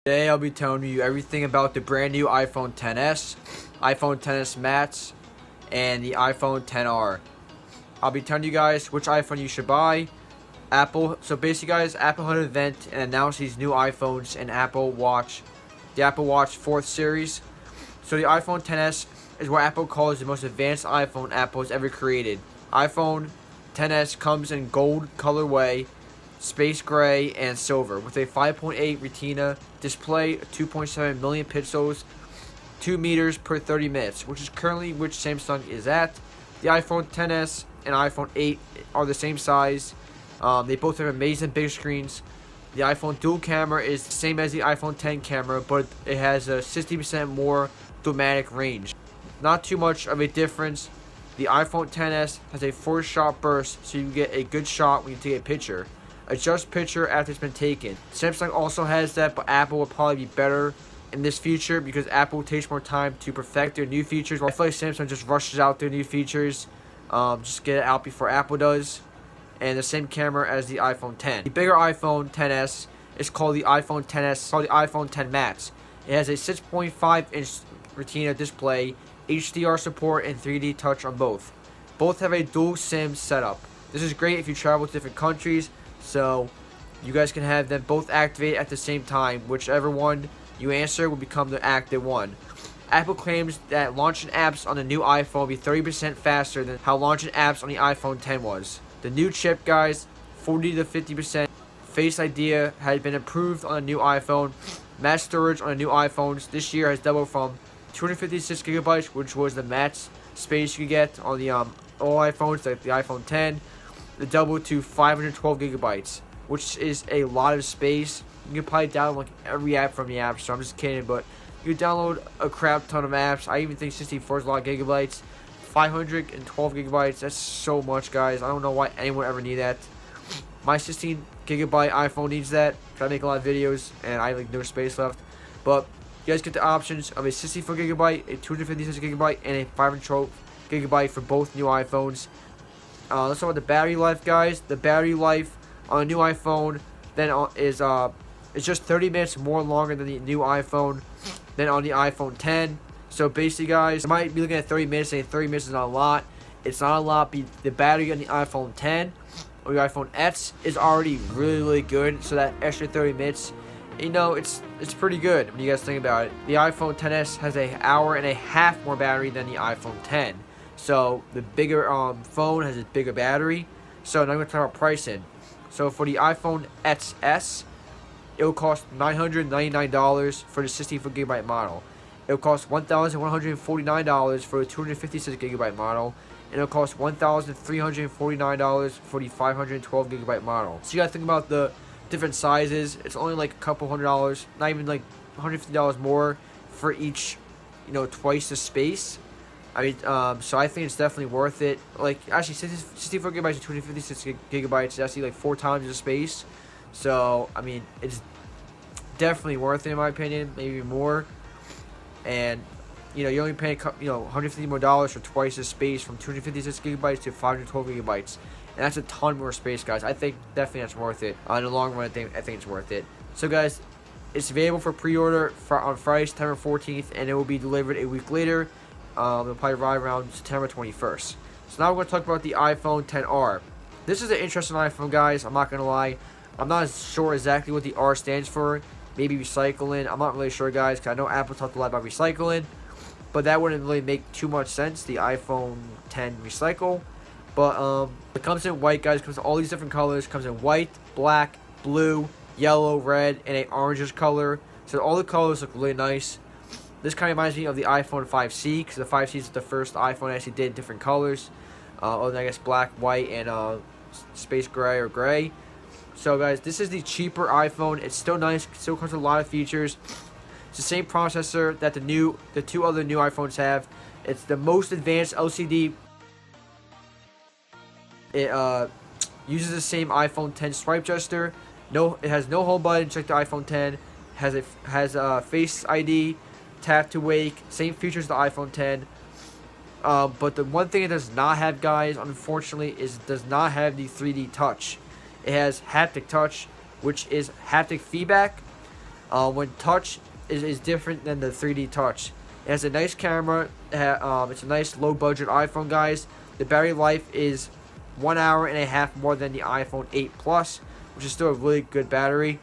Today I'll be telling you everything about the brand new iPhone XS, iPhone XS Max, and the iPhone XR. I'll be telling you guys which iPhone you should buy. So basically guys, Apple had an event and announced these new iPhones and the Apple Watch 4th series. So the iPhone XS is what Apple calls the most advanced iPhone Apple has ever created. iPhone XS comes in gold colorway, space gray, and silver with a 5.8 Retina display, 2.7 million pixels, 2 meters per 30 minutes, which is currently which Samsung is at. The iPhone XS and iPhone 8 are the same size. They both have amazing big screens. The iPhone dual camera is the same as the iPhone X camera, but it has a 60% more dramatic range. Not too much of a difference. The iPhone XS has a 4-shot burst, so you can get a good shot when you take a picture. Adjust picture after it's been taken. Samsung also has that, but Apple will probably be better in this feature because Apple takes more time to perfect their new features. I feel like Samsung just rushes out their new features, just get it out before Apple does. And the same camera as the iPhone X. The bigger iPhone XS is called the iPhone XS, called the iPhone X Max. It has a 6.5-inch Retina display, HDR support, and 3D touch on both. Both have a dual SIM setup. This is great if you travel to different countries, so you guys can have them both activate at the same time. Whichever one you answer will become the active one. Apple claims that launching apps on the new iPhone will be 30% faster than how launching apps on the iPhone X was. The new chip, guys, 40 to 50%. Face ID has been improved on the new iPhone. Max storage on the new iPhones this year has doubled from 256 gigabytes, which was the max space you could get on the old iPhones, like the iPhone X. It doubled to 512 gigabytes, which is a lot of space. You can probably download like every app from the App Store. I'm just kidding, but you can download a crap ton of apps. I even think 64 is a lot of gigabytes. 512 gigabytes, that's so much, guys. I don't know why anyone ever need that. My 16 gigabyte iPhone needs that. I make a lot of videos and I have like no space left. But you guys get the options of a 64 gigabyte, a 256 gigabyte, and a 512 gigabyte for both new iPhones. Let's talk about the battery life, guys. The battery life on a new iPhone is just 30 minutes more longer than the new iPhone than on the iPhone X. So basically, guys, you might be looking at 30 minutes, saying 30 minutes is not a lot. It's not a lot. The battery on the iPhone X or the iPhone X is already really, really good. So that extra 30 minutes, you know, it's pretty good when you guys think about it. The iPhone XS has an hour and a half more battery than the iPhone X. So the bigger phone has a bigger battery. So now I'm going to talk about pricing. So for the iPhone XS, it will cost $999 for the 64 gigabyte model. It will cost $1,149 for the 256 gigabyte model, and it will cost $1,349 for the 512 gigabyte model. So you gotta think about the different sizes. It's only like a couple $100, not even like $150 more for each, you know, twice the space. I mean, so I think it's definitely worth it. Like, actually, 64 gigabytes and 256 gigabytes is actually like 4 times the space. So, I mean, it's definitely worth it in my opinion, maybe more. And, you know, you only pay, $150 more for twice the space, from 256 gigabytes to 512 gigabytes. And that's a ton more space, guys. I think definitely that's worth it. In the long run, I think it's worth it. So, guys, it's available for pre-order on Friday, September 14th, and it will be delivered a week later. It'll probably arrive around September 21st. So now we're going to talk about the iPhone XR. This is an interesting iPhone, guys. I'm not going to lie. I'm not sure exactly what the R stands for. Maybe recycling. I'm not really sure, guys, because I know Apple talked a lot about recycling, but that wouldn't really make too much sense, the iPhone X recycle. But it comes in white, guys. It comes in all these different colors. It comes in white, black, blue, yellow, red, and a orangish color. So all the colors look really nice. This kind of reminds me of the iPhone 5C, because the 5C is the first iPhone I actually did in different colors. Other than, I guess, black, white, and space gray or gray. So, guys, this is the cheaper iPhone. It's still nice. It still comes with a lot of features. It's the same processor that the 2 other new iPhones have. It's the most advanced LCD. It uses the same iPhone X swipe gesture. It has no home button, like the iPhone X. Has Face ID, tap to wake, same features as the iPhone X. But the one thing it does not have, guys, unfortunately, is it does not have the 3D touch. It has haptic touch, which is haptic feedback, When touch is different than the 3D touch. It has a nice camera. It's a nice low budget iPhone, guys. The battery life is 1 hour and a half more than the iPhone 8 Plus, which is still a really good battery.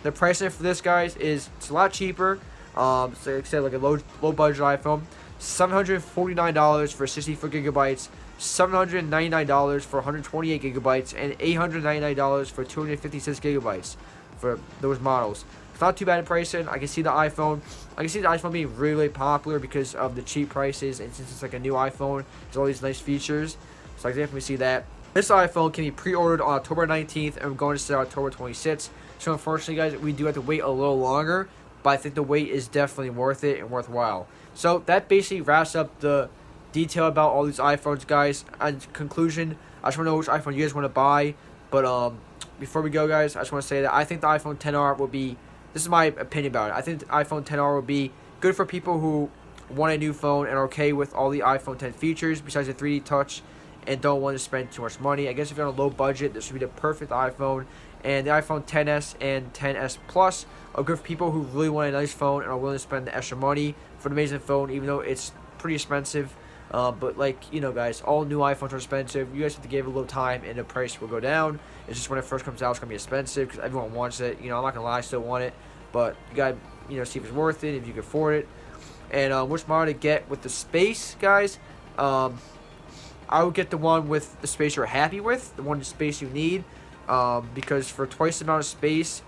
The pricing for this, guys, is it's a lot cheaper. So like I said, like a low budget iPhone, $749 for 64 gigabytes, $799 for 128 gigabytes, and $899 for 256 gigabytes for those models. It's not too bad in pricing. I can see the iPhone being really popular because of the cheap prices, and since it's like a new iPhone, there's all these nice features. So I can definitely see that. This iPhone can be pre-ordered on October 19th, and we're going to sell October 26th. So unfortunately, guys, we do have to wait a little longer, but I think the wait is definitely worth it and worthwhile. So that basically wraps up the detail about all these iPhones, guys. In conclusion, I just want to know which iPhone you guys want to buy. But before we go, guys, I just want to say that I think the iPhone XR will be, this is my opinion about it, I think the iPhone XR will be good for people who want a new phone and are okay with all the iPhone 10 features besides the 3D touch and don't want to spend too much money. I guess if you're on a low budget, this would be the perfect iPhone. And the iPhone XS and XS Plus are good for people who really want a nice phone and are willing to spend the extra money for an amazing phone, even though it's pretty expensive. But like, you know, guys, all new iPhones are expensive. You guys have to give it a little time and the price will go down. It's just when it first comes out, it's going to be expensive because everyone wants it. You know, I'm not going to lie, I still want it. But you got to, you know, see if it's worth it, if you can afford it. And which model to get with the space, guys. I would get the one with the space you're happy with, the one the space you need. Because for twice the amount of space,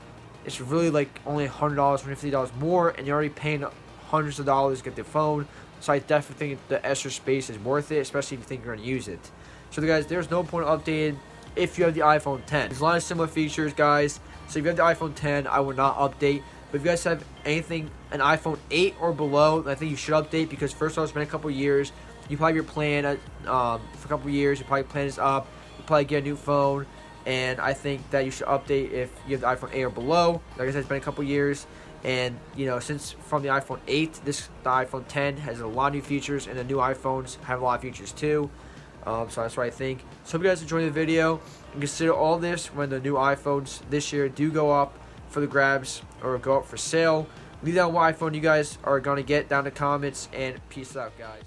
it's really like only $100, $150 more, and you're already paying hundreds of dollars to get the phone. So I definitely think the extra space is worth it, especially if you think you're going to use it. So guys, there's no point updating if you have the iPhone 10. There's a lot of similar features, guys. So if you have the iPhone 10, I would not update. But if you guys have anything, an iPhone 8 or below, I think you should update because first of all, it's been a couple years. You probably have your plan for a couple years. Your probably plan is up. You probably get a new phone. And I think that you should update if you have the iPhone 8 or below. Like I said, it's been a couple years. And, you know, since from the iPhone 8, the iPhone 10 has a lot of new features. And the new iPhones have a lot of features too. So that's what I think. So hope you guys enjoyed the video. And consider all this when the new iPhones this year do go up for the grabs or go up for sale. Leave down what iPhone you guys are going to get down in the comments. And peace out, guys.